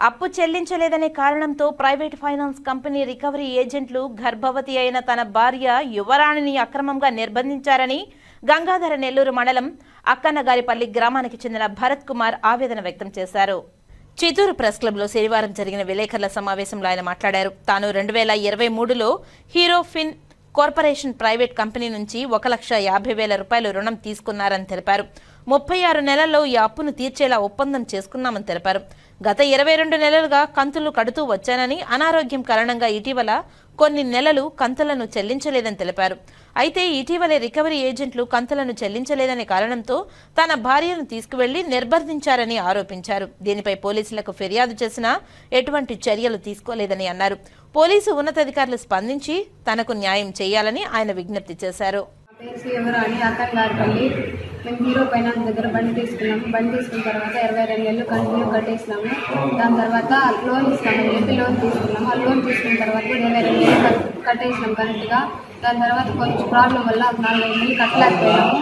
అప్పు చెల్లించలేదనే కారణంతో private finance company recovery ఏజెంట్లు గర్భవతి అయిన తన భార్య యువరాణిని అక్రమంగా నిర్బంధించారని గంగాధర నెల్లూరు మండలం అక్కన్నగారిపల్లి గ్రామానికి చెందిన భరత్ కుమార్ ఆవేదన వ్యక్తం చేశారు. చిత్తూరు ప్రెస్ క్లబ్లో శనివారం జరిగిన విలేకరుల సమావేశంలో ఆయన మాట్లాడారు. తాను 2023లో హీరో ఫిన్ కార్పొరేషన్ ప్రైవేట్ కంపెనీ నుంచి 1,50,000 రూపాయలు రుణం తీసుకున్నారని తెలిపారు. 36 నెలల్లో ఈ అప్పును తీర్చేలా ఒప్పందం చేసుకున్నామని తెలిపారు. గత 22 నెలలుగా కంతులు కడుతూ వచ్చానని, అనారోగ్యం కారణంగా ఇటీవల కొన్ని నెలలు కంతులను చెల్లించలేదని తెలిపారు. అయితే ఇటీవలే రికవరీ ఏజెంట్లు కంతులను చెల్లించలేదనే కారణంతో తన భార్యను తీసుకువెళ్లి నిర్బంధించారని ఆరోపించారు. దీనిపై పోలీసులకు ఫిర్యాదు చేసినా ఎటువంటి చర్యలు తీసుకోలేదని అన్నారు. పోలీసు ఉన్నతాధికారులు స్పందించి తనకు న్యాయం చేయాలని ఆయన విజ్ఞప్తి చేశారు. యువరాణి అక్కన్నగారిపల్లి మేము హీరో ఫైనాన్స్ దగ్గర బండి తీసుకున్నాము. బండి తీసుకున్న తర్వాత 22 నెలలు కంటిన్యూ కట్టేసినాము. దాని తర్వాత లోన్ ఇస్తామని చెప్పి లోన్ తీసుకున్నాము. ఆ లోన్ తీసుకున్న తర్వాత 22 నెలలు కట్టేసినాం కరెక్ట్గా. దాని తర్వాత కొంచెం ప్రాబ్లం వల్ల 4-5 నెలలు కట్టలేకపోయాము.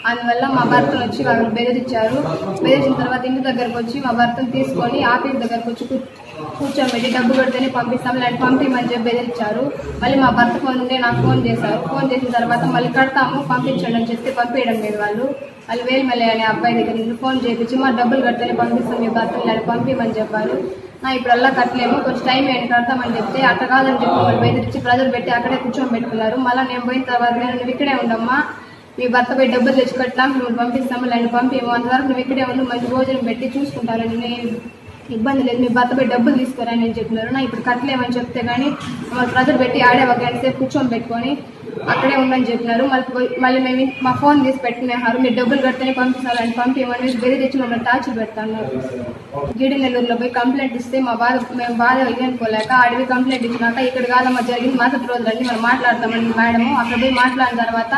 అందువల్ల మా భర్తను వచ్చి వాళ్ళు బెదిరించారు. బెదిరించిన తర్వాత ఇంటి దగ్గరకు వచ్చి మా భర్తను తీసుకొని ఆఫీస్ దగ్గరకు వచ్చి కూర్చోబెట్టి డబ్బు కడితేనే పంపిస్తాం, లేదంటే పంపించమని చెప్పి బెదిరించారు. మళ్ళీ మా భర్త ఫోన్ ఉంటే నాకు ఫోన్ చేశారు. ఫోన్ చేసిన తర్వాత మళ్ళీ కడతాము పంపించండి అని చెప్పి పంపించడం లేదు. వాళ్ళు వేలుమల్లి అనే అబ్బాయి దగ్గర నుంచి ఫోన్ చేయించి మా డబ్బులు కడితేనే పంపిస్తాం మీ భర్తను, లేదా పంపించమని చెప్పారు. ఇప్పుడల్లా కట్టలేము, కొంచెం టైం ఏంటి కడతామని చెప్తే అట్ట కాదని చెప్పి వాళ్ళు బెదిరించి ప్రజలు పెట్టి అక్కడే కూర్చొని పెట్టుకున్నారు. మళ్ళీ నేను పోయిన తర్వాత నువ్వు ఇక్కడే ఉండమ్మా, మీ భర్త పోయి డబ్బులు తెచ్చి కట్టాం, నువ్వు పంపిస్తాము, లేదంటే పంపిము, అంతవరకు నువ్వు ఇక్కడే ఉండు, మంచి భోజనం పెట్టి చూసుకుంటారని, నేను ఇబ్బంది లేదు, మీ భర్త పోయి డబ్బులు తీసుకోరని నేను చెప్పినారు. ఇప్పుడు కట్టలేమని చెప్తే కానీ మమ్మల్ని ప్రజలు పెట్టి ఆడే ఒక గంట సేపు కూర్చొని పెట్టుకొని అక్కడే ఉండని చెప్పినారు. మళ్ళీ మేము మా ఫోన్ తీసి పెట్టుకునేవారు, మీరు డబ్బులు కడితేనే పంపిస్తారని పంపించమని బెదిరించి మమ్మల్ని టార్చర్ పెడతాన్నారు. జీడి నెల్లూరులో పోయి కంప్లైంట్ ఇస్తే మేము బాధ ఇదనుకోలేక అడిగి కంప్లైంట్ ఇచ్చినాక ఇక్కడ కాదమ్మా జరిగింది మరుసటి రోజులన్నీ మనం మాట్లాడతామని మేడము అక్కడ పోయి మాట్లాడిన తర్వాత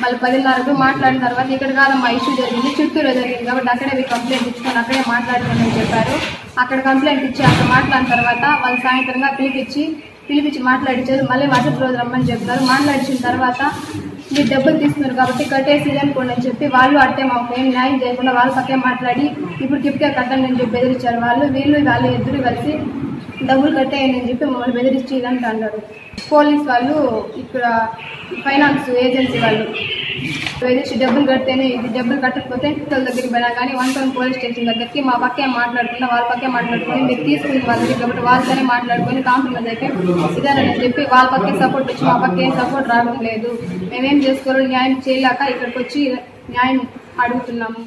మళ్ళీ 10:30 మాట్లాడిన తర్వాత ఇక్కడ కాదమ్మా ఇష్యూ జరిగింది చిత్తూరులో జరిగింది కాబట్టి అక్కడే పోయి కంప్లైంట్ ఇచ్చుకొని అక్కడే మాట్లాడుకోమని చెప్పారు. అక్కడ కంప్లైంట్ ఇచ్చి అక్కడ మాట్లాడిన తర్వాత వాళ్ళు సాయంత్రంగా పిలిపించి మాట్లాడించారు. మళ్ళీ మరుసటి రోజు రమ్మని చెప్పారు. మాట్లాడించిన తర్వాత మీరు డబ్బులు తీసుకున్నారు కాబట్టి కట్టేసి ఇదనుకోండి అని చెప్పి వాళ్ళు అట్టే మాకు ఏం న్యాయం చేయకుండా వాళ్ళ పక్కే మాట్లాడి ఇప్పటికిప్పుడే కట్టండి అని చెప్పి బెదిరించారు. వాళ్ళు ఇద్దరు కలిసి డబ్బులు కట్టేయండి అని చెప్పి మమ్మల్ని బెదిరించి ఇదంతా అన్నారు. పోలీస్ వాళ్ళు ఇక్కడ ఫైనాన్స్ ఏజెన్సీ వాళ్ళు బెదిరించి డబ్బులు కడితేనే ఇది, డబ్బులు కట్టకపోతే వాళ్ళ దగ్గరికి పోయినా కానీ 1 టౌన్ పోలీస్ స్టేషన్ దగ్గరికి మా పక్కే మాట్లాడుకున్నా వాళ్ళ పక్కే మాట్లాడుకొని మీరు తీసుకుని వాళ్ళ దగ్గర కాబట్టి వాళ్ళతోనే మాట్లాడుకొని కాంప్రమైజ్ అయిపోయి ఇదేనని చెప్పి వాళ్ళ పక్కే సపోర్ట్ వచ్చి మా పక్కే సపోర్ట్ రావడం లేదు. మేమేం చేసుకోవాలి న్యాయం చేయలేక ఇక్కడికి వచ్చి న్యాయం అడుగుతున్నాము.